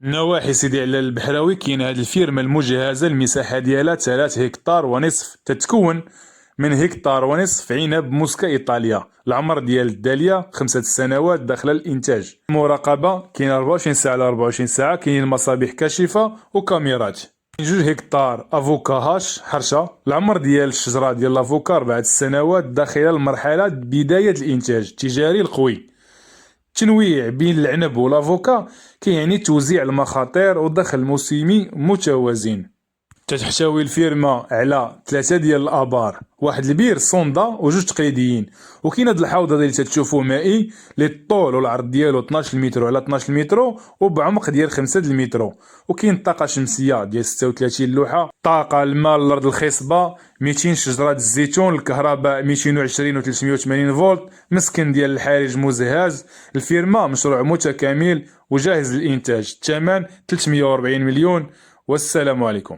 نواحي سيدي علال البحراوي كاين هاد الفيرما المجهزة المساحة ديالها 3 هكتار ونصف، تتكون من هكتار ونصف عنب موسكا إيطاليا. العمر ديال الدالية 5 سنوات داخل الإنتاج. المراقبة كاين 24 ساعة على 24 ساعة، كاين مصابيح كاشفة وكاميرات. 2 هكتار افوكا هاش حرشة. العمر ديال الشجرة ديال الافوكا 4 سنوات داخل المرحلة بداية الإنتاج التجاري القوي. التنويع بين العنب والافوكا كيعني توزيع المخاطر ودخل موسمي متوازن. تتحتوي الفيرما على 3 ديال الابار، واحد البير صوندا وجوج تقليديين. وكاين هاد الحوض اللي تتشوفوه مائي، اللي الطول والعرض ديالو 12 متر على 12 متر وبعمق ديال 5 المتر. وكاين طاقه شمسيه ديال 36 لوحه، طاقه الماء الارض الخصبه 200 شجره الزيتون، الكهرباء 220 و 380 فولت، مسكن ديال الحارج مزهز. الفيرما مشروع متكامل وجاهز للانتاج. الثمن 340 مليون. والسلام عليكم.